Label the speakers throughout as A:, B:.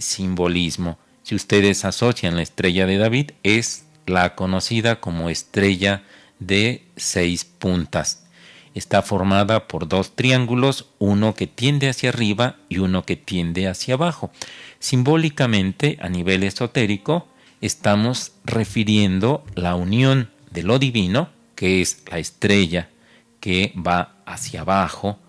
A: simbolismo. Si ustedes asocian la estrella de David, es la conocida como estrella de 6 puntas. Está formada por 2 triángulos, uno que tiende hacia arriba y uno que tiende hacia abajo. Simbólicamente, a nivel esotérico, estamos refiriendo la unión de lo divino, que es la estrella que va hacia abajo,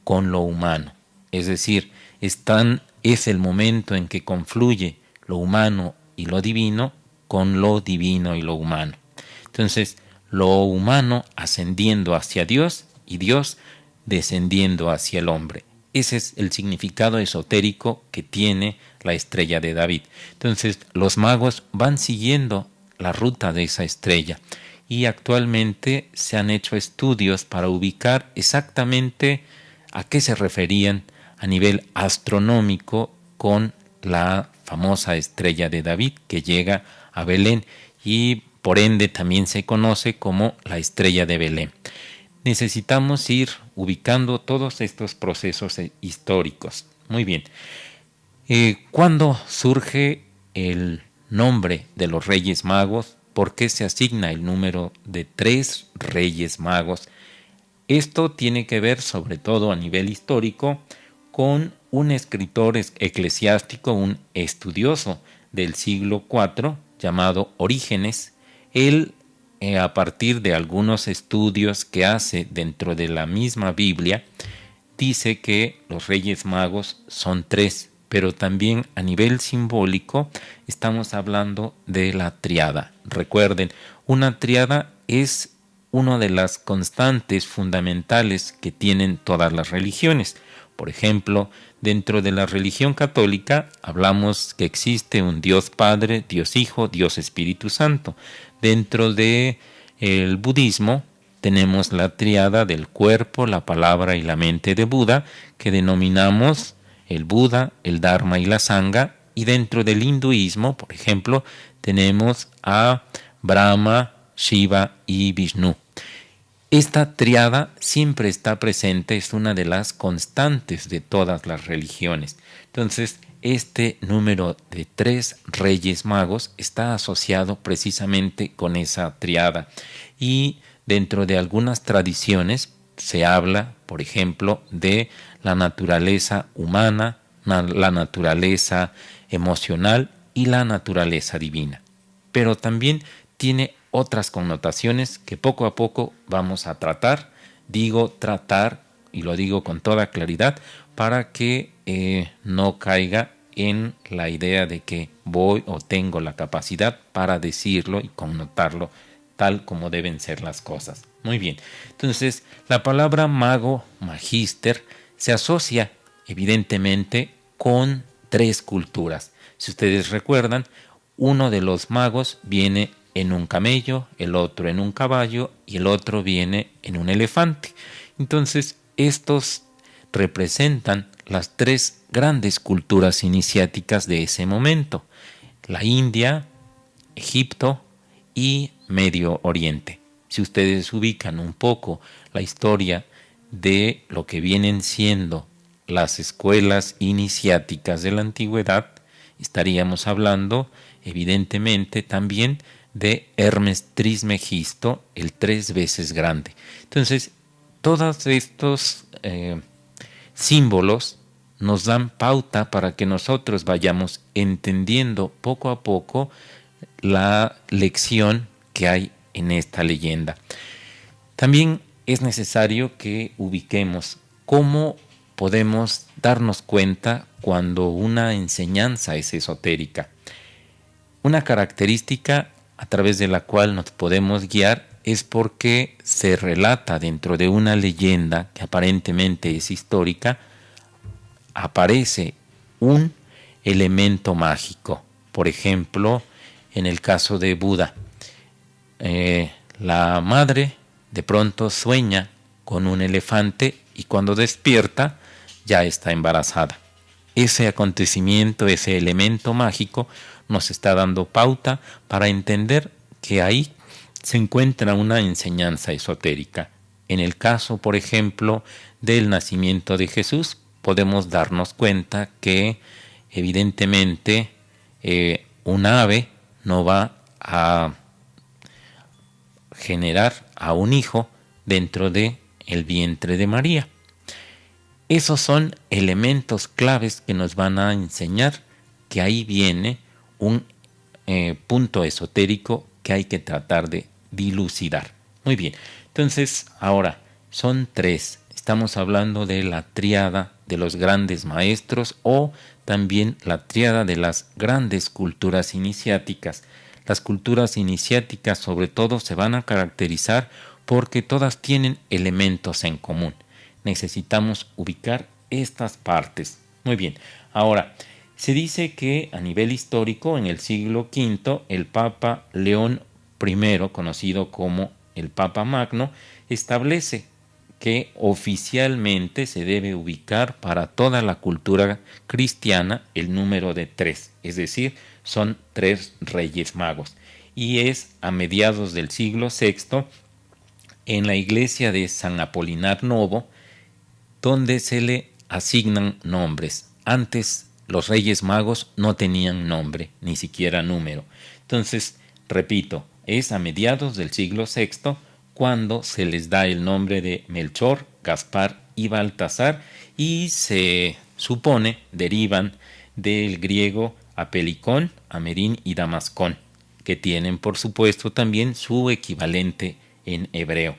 A: con lo humano. Es decir, es el momento en que confluye lo humano y lo divino con lo divino y lo humano. Entonces, lo humano ascendiendo hacia Dios y Dios descendiendo hacia el hombre. Ese es el significado esotérico que tiene la estrella de David. Entonces, los magos van siguiendo la ruta de esa estrella y actualmente se han hecho estudios para ubicar exactamente a qué se referían a nivel astronómico con la famosa estrella de David que llega a Belén y por ende también se conoce como la estrella de Belén. Necesitamos ir ubicando todos estos procesos históricos. Muy bien. ¿Cuándo surge el nombre de los Reyes Magos? ¿Por qué se asigna el número de 3 Reyes Magos? Esto tiene que ver, sobre todo a nivel histórico, con un escritor eclesiástico, un estudioso del siglo IV, llamado Orígenes. Él, a partir de algunos estudios que hace dentro de la misma Biblia, dice que los Reyes Magos son 3, pero también a nivel simbólico estamos hablando de la tríada. Recuerden, una tríada es una de las constantes fundamentales que tienen todas las religiones. Por ejemplo, dentro de la religión católica hablamos que existe un Dios Padre, Dios Hijo, Dios Espíritu Santo. Dentro de el budismo tenemos la tríada del cuerpo, la palabra y la mente de Buda, que denominamos el Buda, el Dharma y la Sangha. Y dentro del hinduismo, por ejemplo, tenemos a Brahma, Shiva y Vishnu. Esta tríada siempre está presente, es una de las constantes de todas las religiones. Entonces, este número de 3 Reyes Magos está asociado precisamente con esa tríada. Y dentro de algunas tradiciones se habla, por ejemplo, de la naturaleza humana, la naturaleza emocional y la naturaleza divina. Pero también tiene otras connotaciones que poco a poco vamos a tratar. Digo tratar y lo digo con toda claridad para que no caiga en la idea de que voy o tengo la capacidad para decirlo y connotarlo tal como deben ser las cosas. Muy bien, entonces la palabra mago, magister, se asocia evidentemente con 3 culturas. Si ustedes recuerdan, uno de los magos viene en un camello, el otro en un caballo y el otro viene en un elefante. Entonces, estos representan las 3 grandes culturas iniciáticas de ese momento: la India, Egipto y Medio Oriente. Si ustedes ubican un poco la historia de lo que vienen siendo las escuelas iniciáticas de la antigüedad, estaríamos hablando evidentemente también de Hermes Trismegisto, el 3 veces grande. Entonces, todos estos símbolos nos dan pauta para que nosotros vayamos entendiendo poco a poco la lección que hay en esta leyenda. También es necesario que ubiquemos cómo podemos darnos cuenta cuando una enseñanza es esotérica. Una característica a través de la cual nos podemos guiar es porque se relata dentro de una leyenda que aparentemente es histórica, aparece un elemento mágico. Por ejemplo, en el caso de Buda, la madre de pronto sueña con un elefante y cuando despierta ya está embarazada. Ese acontecimiento, ese elemento mágico nos está dando pauta para entender que ahí se encuentra una enseñanza esotérica. En el caso, por ejemplo, del nacimiento de Jesús, podemos darnos cuenta que evidentemente un ave no va a generar a un hijo dentro de el vientre de María. Esos son elementos claves que nos van a enseñar que ahí viene un punto esotérico que hay que tratar de dilucidar. Muy bien, entonces ahora son tres. Estamos hablando de la tríada de los grandes maestros o también la tríada de las grandes culturas iniciáticas. Las culturas iniciáticas sobre todo se van a caracterizar porque todas tienen elementos en común. Necesitamos ubicar estas partes. Muy bien, ahora se dice que a nivel histórico en el siglo V el Papa León I, conocido como el Papa Magno, establece que oficialmente se debe ubicar para toda la cultura cristiana el número de 3, es decir, son 3 Reyes Magos. Y es a mediados del siglo VI en la iglesia de San Apolinar Novo donde se le asignan nombres. Antes los Reyes Magos no tenían nombre, ni siquiera número. Entonces, repito, es a mediados del siglo VI cuando se les da el nombre de Melchor, Gaspar y Baltasar y se supone derivan del griego Apelicón, Amerin y Damascón, que tienen por supuesto también su equivalente en hebreo.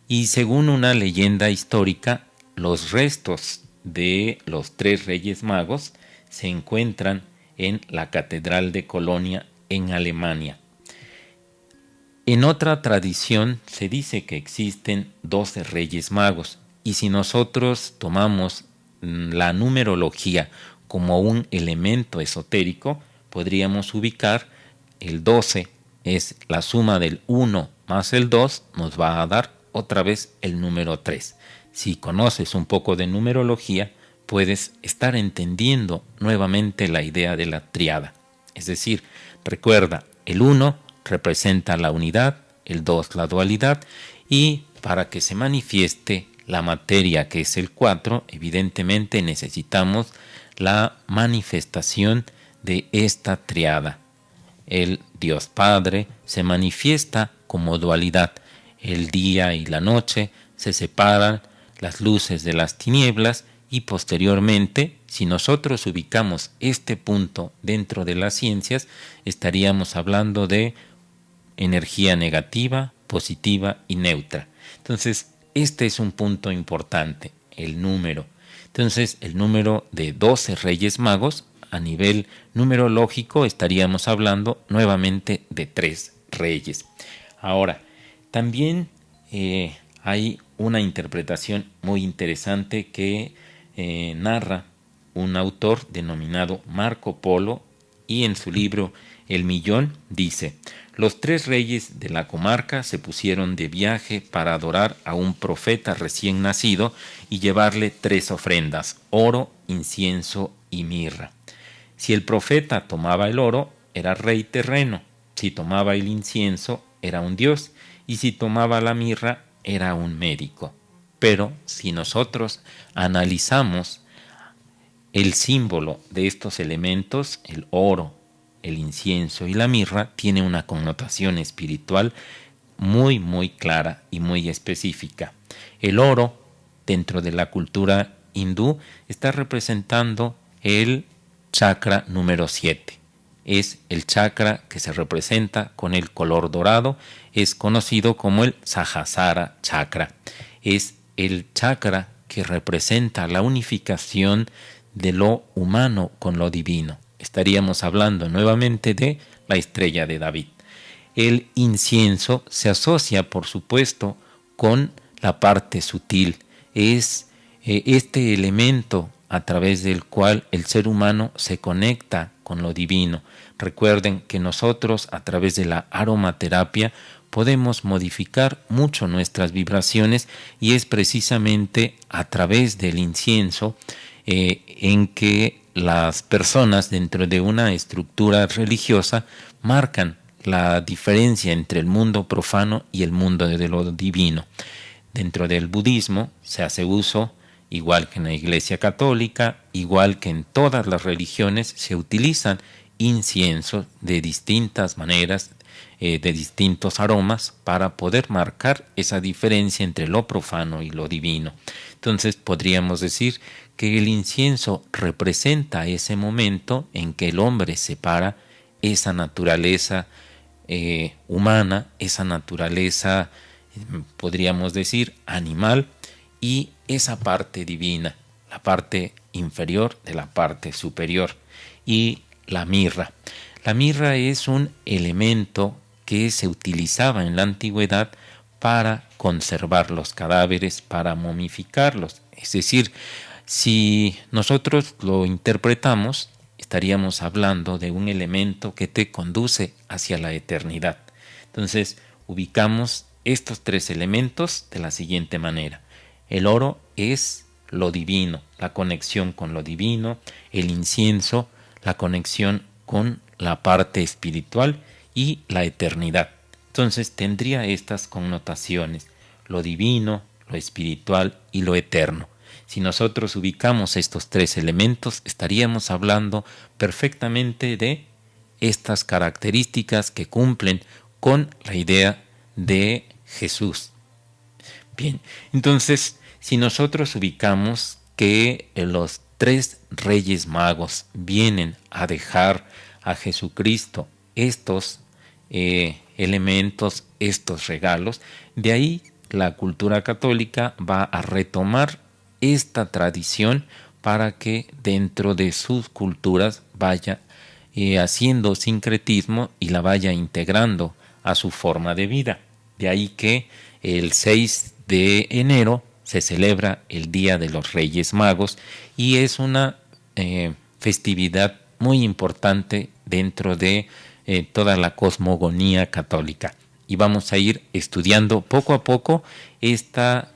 A: Y según una leyenda histórica, los restos de los 3 Reyes Magos se encuentran en la Catedral de Colonia en Alemania. En otra tradición se dice que existen 12 Reyes Magos y si nosotros tomamos la numerología como un elemento esotérico, podríamos ubicar el 12 es la suma del 1 más el 2 nos va a dar otra vez el número 3. Si conoces un poco de numerología, puedes estar entendiendo nuevamente la idea de la tríada. Es decir, recuerda, el 1 representa la unidad, el 2 la dualidad y para que se manifieste la materia que es el 4, evidentemente necesitamos la manifestación de esta tríada. El Dios Padre se manifiesta como dualidad. El día y la noche se separan las luces de las tinieblas y posteriormente, si nosotros ubicamos este punto dentro de las ciencias, estaríamos hablando de energía negativa, positiva y neutra. Entonces, este es un punto importante, el número. Entonces, el número de 12 Reyes Magos, a nivel numerológico, estaríamos hablando nuevamente de 3 reyes. Ahora, también hay una interpretación muy interesante que narra un autor denominado Marco Polo y en su libro El Millón dice: los 3 reyes de la comarca se pusieron de viaje para adorar a un profeta recién nacido y llevarle 3 ofrendas, oro, incienso y mirra. Si el profeta tomaba el oro, era rey terreno, si tomaba el incienso, era un dios, y si tomaba la mirra, era un médico. Pero si nosotros analizamos el símbolo de estos elementos, el oro, el incienso y la mirra, tiene una connotación espiritual muy, muy clara y muy específica. El oro, dentro de la cultura hindú, está representando el chakra número 7. Es el chakra que se representa con el color dorado, es conocido como el Sahasrara chakra. Es el chakra que representa la unificación de lo humano con lo divino. Estaríamos hablando nuevamente de la estrella de David. El incienso se asocia, por supuesto, con la parte sutil. Es este elemento a través del cual el ser humano se conecta con lo divino. Recuerden que nosotros, a través de la aromaterapia, podemos modificar mucho nuestras vibraciones y es precisamente a través del incienso en que las personas dentro de una estructura religiosa marcan la diferencia entre el mundo profano y el mundo de lo divino. Dentro del budismo se hace uso igual que en la Iglesia Católica, igual que en todas las religiones, se utilizan inciensos de distintas maneras, de distintos aromas, para poder marcar esa diferencia entre lo profano y lo divino. Entonces podríamos decir que el incienso representa ese momento en que el hombre separa esa naturaleza humana, esa naturaleza, podríamos decir, animal, y esa parte divina, la parte inferior de la parte superior. Y la mirra. La mirra es un elemento que se utilizaba en la antigüedad para conservar los cadáveres, para momificarlos. Es decir, si nosotros lo interpretamos, estaríamos hablando de un elemento que te conduce hacia la eternidad. Entonces, ubicamos estos tres elementos de la siguiente manera. El oro es lo divino, la conexión con lo divino; el incienso, la conexión con la parte espiritual y la eternidad. Entonces tendría estas connotaciones: lo divino, lo espiritual y lo eterno. Si nosotros ubicamos estos tres elementos, estaríamos hablando perfectamente de estas características que cumplen con la idea de Jesús. Bien, entonces, si nosotros ubicamos que los tres reyes magos vienen a dejar a Jesucristo estos elementos, estos regalos, de ahí la cultura católica va a retomar esta tradición para que dentro de sus culturas vaya haciendo sincretismo y la vaya integrando a su forma de vida. De ahí que el 6 de enero se celebra el Día de los Reyes Magos, y es una festividad muy importante dentro de toda la cosmogonía católica. Y vamos a ir estudiando poco a poco esta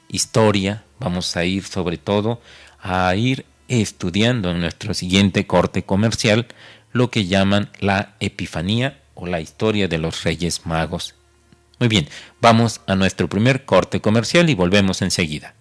A: historia. Vamos a ir sobre todo a ir estudiando en nuestro siguiente corte comercial lo que llaman la Epifanía o la historia de los Reyes Magos. Muy bien, vamos a nuestro primer corte comercial y volvemos enseguida.